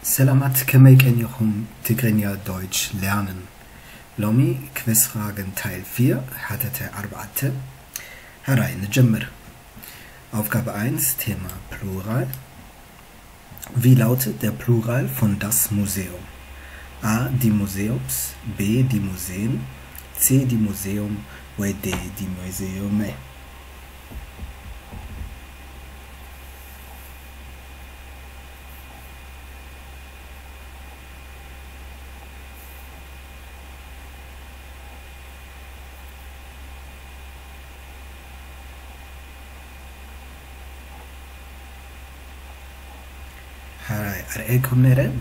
Selamat kemay kenyochum Tigrinya Deutsch lernen. Lomi Quizfragen Teil 4 حتى 4. Herein نجمر. Aufgabe 1, Thema Plural. Wie lautet der Plural von das Museum? A. Die Museums, B. Die Museen, C. Die Museum oder D. Die Museume.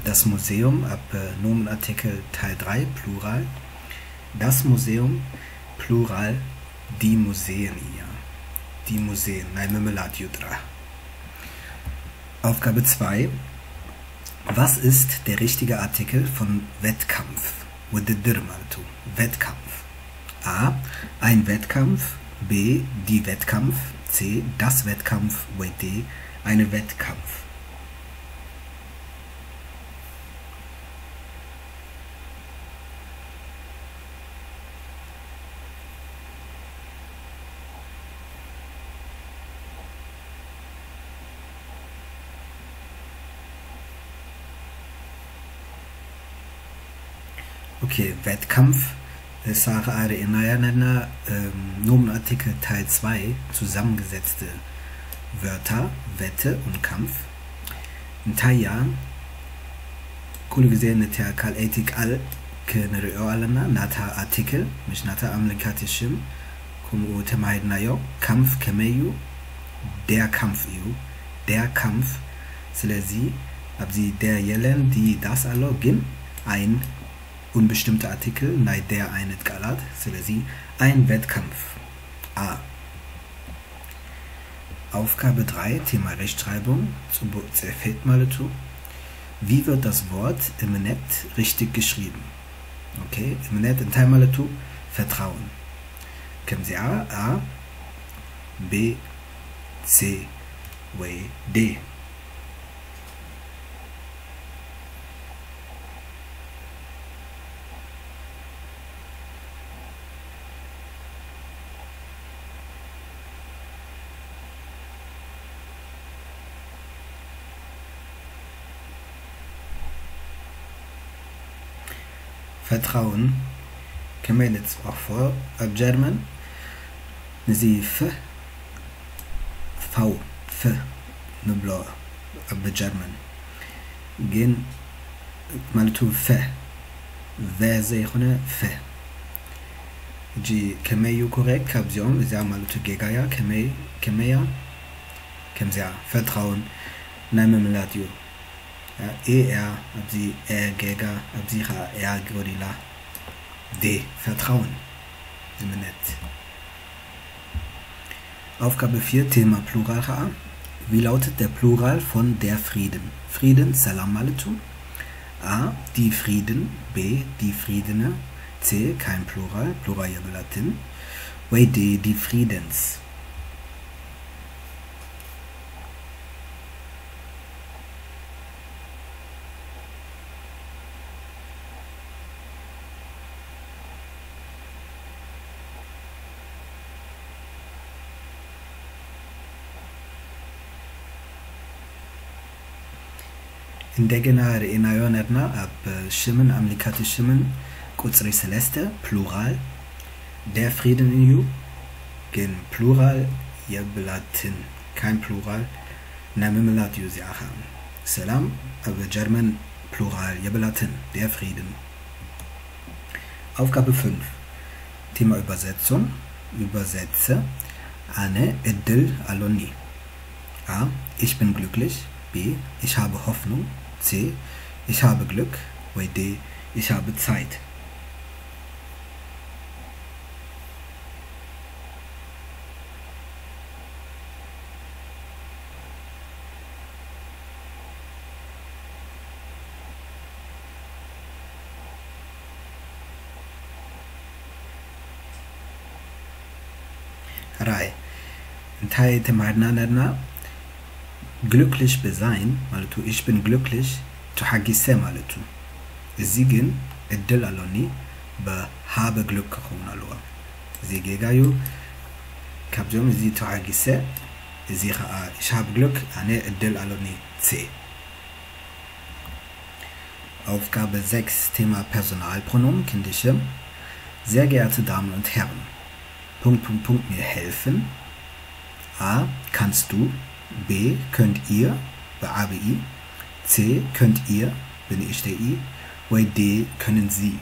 Das Museum ab Nomenartikel Teil 3 Plural. Das Museum Plural die Museen. Die Museen. Aufgabe 2. Was ist der richtige Artikel von Wettkampf? Wettkampf. A. Ein Wettkampf. B. Die Wettkampf. C. Das Wettkampf. Oder D. Eine Wettkampf. Okay, Wettkampf. Es ist in einer Nomenartikel Teil 2 zusammengesetzte Wörter, Wette und Kampf. In Taya, كل gesehen Kal Ethik al كنرئو علنا ناتا Artikel مش ناتا أملكاتشم كم وتمايدنا يو Kampf كميو der Kampf der Kampf ስለዚህ ኣብዚ der Yellen die das allo ግን ein unbestimmter Artikel, nein, der eine Galat, ስለዚህ ein Wettkampf. A. Aufgabe 3, Thema Rechtschreibung, zerfällt mal dazu. Wie wird das Wort im Netz richtig geschrieben? Okay, im Netz in Teil mal dazu, Vertrauen. Kennen Sie A, B, C, W, D. Vertrauen kennen wir jetzt auch vor ab German sie F V F nublo ab German gehen mal zu F wer sehne F die kemeyu korrekt kabzion wir sagen mal zu gegaya kemeya kemza Vertrauen nehmen wir ladio ER, ab sie Gega, ab sie Gorilla. D. Vertrauen. Aufgabe 4, Thema Plural A. Wie lautet der Plural von der Frieden? Frieden, Salam alaikum. A. Die Frieden. B. Die Friedene. C. Kein Plural, Plural ja Latin. Oder D. Die Friedens. እንደገና ርኢናዮነርና ab ሽምን አምሊካት ሽምን ቁጽሪ ሰለስተ ፕሉራል der Frieden in you gen Plural የብላትን kein Plural namimlat you ziaha Salam ab German Plural የብላትን der Frieden. Aufgabe 5 Thema Übersetzung Übersetze Ane Edel Aloni. A. Ich bin glücklich. B. Ich habe Hoffnung. C. Ich habe Glück. Oder D. Ich habe Zeit. Rai. In Teil Temarna glücklich besein, also ich bin glücklich, تحجسه مالتو الزيجن الدل علوني بهاب جلوك كخون الوا زي جيجايو كابجوم زي تحجسه زي خا شاب جلوك أنا الدل علوني C. Aufgabe 6, Thema Personalpronomen, kindische. Sehr geehrte Damen und Herren, mir helfen. A. Kannst du. B. Könnt ihr. B-A-B-I. C. Könnt ihr. Bin ich der I. Oder D. Können Sie.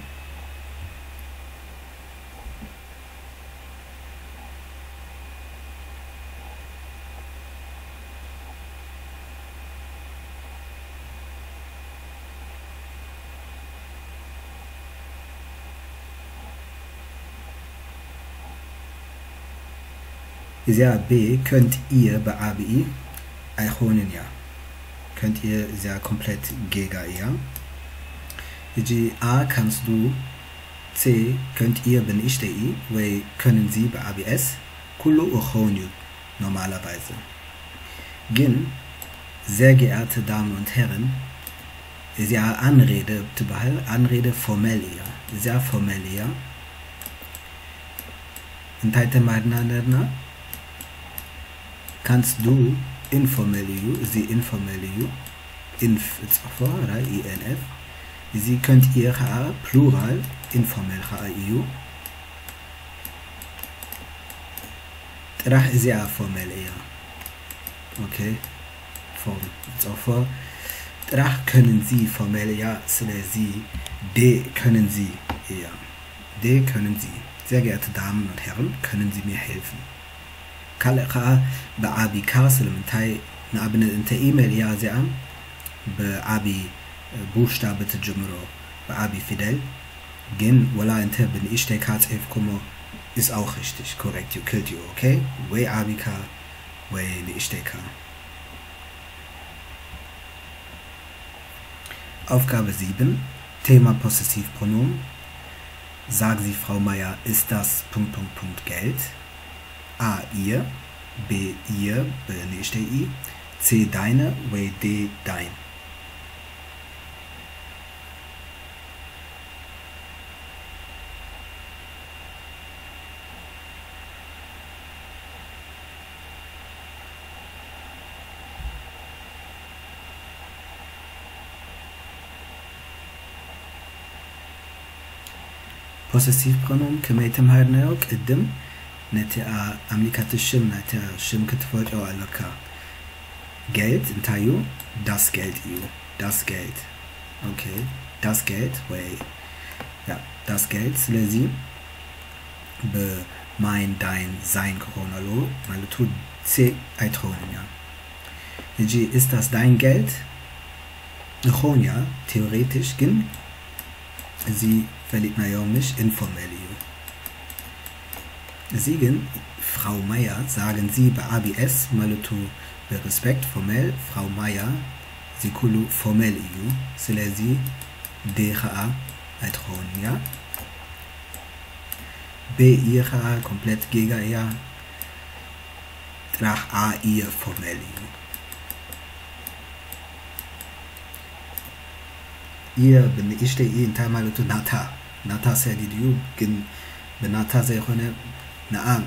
Ist ja B, könnt ihr bei ABI Eichonen ja. Könnt ihr sehr komplett gegen ja. Ist A, kannst du. C, könnt ihr bin ich der I. Weil können Sie bei ABS. Kullu Ochonju normalerweise. Gin, sehr geehrte Damen und Herren, ist ja Anrede, Anrede formell ja. Sehr formell ja. In Teite Madna kannst du informell sie informell inf ist auch vor, oder? INF. Sie könnt ihr plural informell Rach ist ja formell ja. Okay. Form ist auch vor. Rach können sie formell ja, sie D können sie ja. D können sie. Sehr geehrte Damen und Herren, können Sie mir helfen? كالقاء بعابي كاسل منتاي نابن انت ايميل يا زعم بعابي بوشتابة الجمرو بعابي فيدل جن ولا انت بن اشتك هات افكمو ist auch richtig korrekt you killed you okay way abika way اشتك Aufgabe 7 Thema Possessivpronomen Sagen Sie Frau Meier ist das ... Geld A. Ihr, B. Ihr, nicht der I, C. Deine, W. D. Dein. Possessivpronomen كميتم هارناو قدم نتا أمريكا الشم نتا شم كتفوت أو ألوكا Geld انتايو das Geld das Geld okay das Geld way ja das Geld ስለዚህ በማይን ዳይን sein ከሆነሎ ማለቱ C አይተውንም ያ እንጂ ist das dein Geld נכון ያ theoretisch ግን sie verliert na ja nicht informell Siegen, Frau Meier, sagen Sie bei ABS, Malutu, bei Respekt formell, Frau Meier, Sie kulu formell EU, Selezi, DHA, Eitron, ja. B, IHA, komplett Giga, ja. Trach A, ihr formell EU. Ihr bin ich der in Teil Malutu Nata. Nata sehr die Du, Benata sehr ohne نعم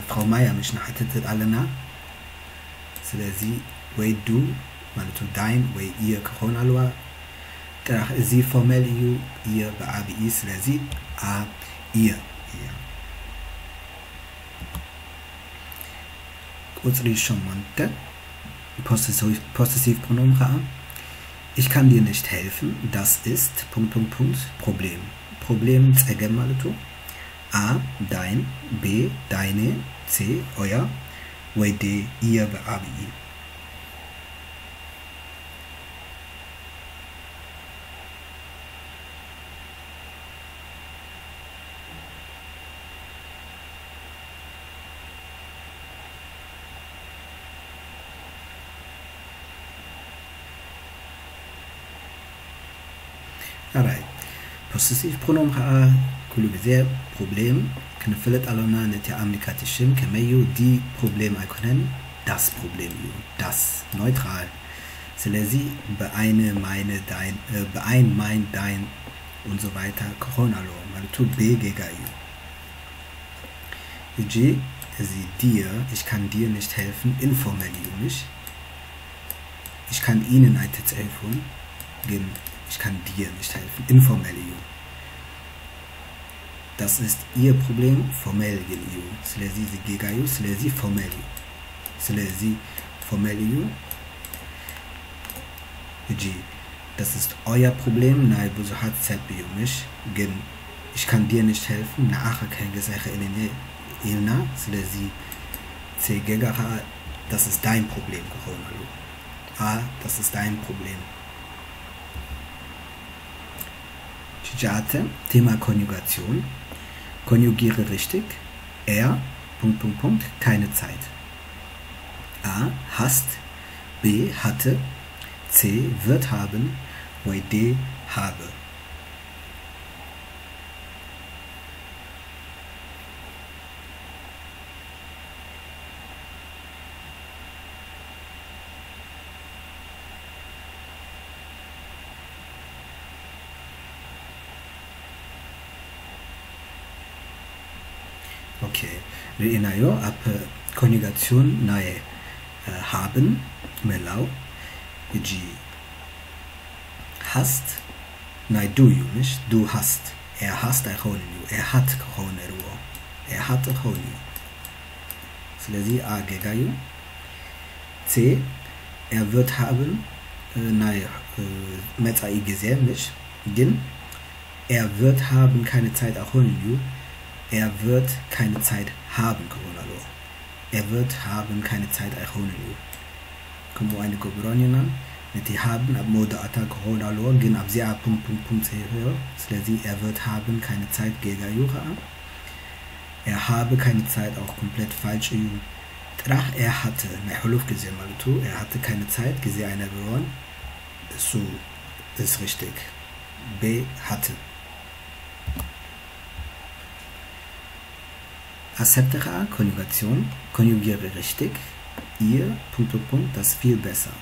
فراو مايا مش نحتت علينا سلازي وي دو مالتو داين وي إيه كخون ألوا تراح زي فورمال يو إيه بعابي إيه سلازي إيه Unsere Charmante Possessivpronomen Ich kann dir nicht helfen, das ist ... Problem. Problem zegem maletu A. Dein, B. Deine, C. Euer, oder D. Ihr beabi. Alright. Possessivpronomen كل بذيب Problem كنفلت علونا نتي أمريكاتيشم كميو دي Problem أيكونن das Problem das neutral ስለዚህ በአይን ማይነ ዳይን በአይን ማይን ዳይን und so weiter ክኾን ኣለዎ ማለቱ ቤጌጋ እዩ እጂ እዚ dir ich kann dir nicht helfen informell እዩ nicht ich kann ihnen nicht helfen ግን ich kann dir nicht helfen informell እዩ das ist ihr Problem formell ግን እዩ ስለዚህ እዚ ጌጋ እዩ ስለዚህ formell እዩ ስለዚህ formell እዩ እጂ das ist euer Problem, nein, wieso hat es mich? Ich kann dir nicht helfen, nachher kein Gesache in den Ilna, das ist dein Problem, das ist dein Problem. Tschate, Thema Konjugation. Konjugiere richtig. Er, keine Zeit. A, hast, B, hatte, C, wird haben, ወይ ዴ habe okay ርኢናዮ ኣብ ኮንጁጋሲዮን ናይ haben መላው እጂ hast nein du nicht du hast hast er hat er hatte ስለዚህ a gegayu c er wird haben nein መጻኢ ጊዜ nicht ግን er wird haben keine Zeit er wird keine Zeit haben er wird haben keine Zeit como eine Gobronina mit die haben ab Mode Attack Ronaldo gehen ab sehr Punkt ስለዚህ er wird haben keine Zeit gegen Jura er habe keine Zeit auch komplett falsch Trach er hatte na Huluf gesehen mal tu er hatte keine Zeit gesehen einer geworden so ist richtig B hatte Acceptere Konjugation konjugiere richtig ihr das viel besser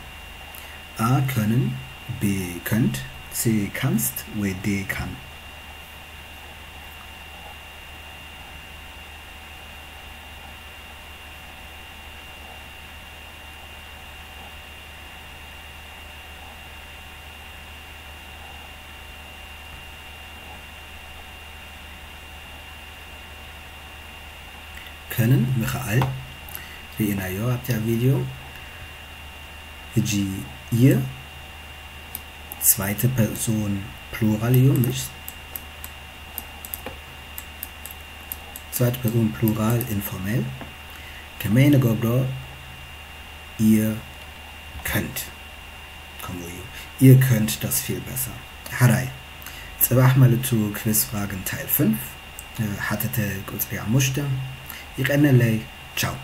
A können, B könnt, C kannst, W D kann. Können, Michael, wie in der habt ihr Video. G ihr zweite Person Plural nicht zweite Person Plural informell Gemeine Gobro ihr könnt ihr könnt das viel besser Harai Zwach mal zu Quizfragen Teil 5 hatete kurz bei Amushta ich ciao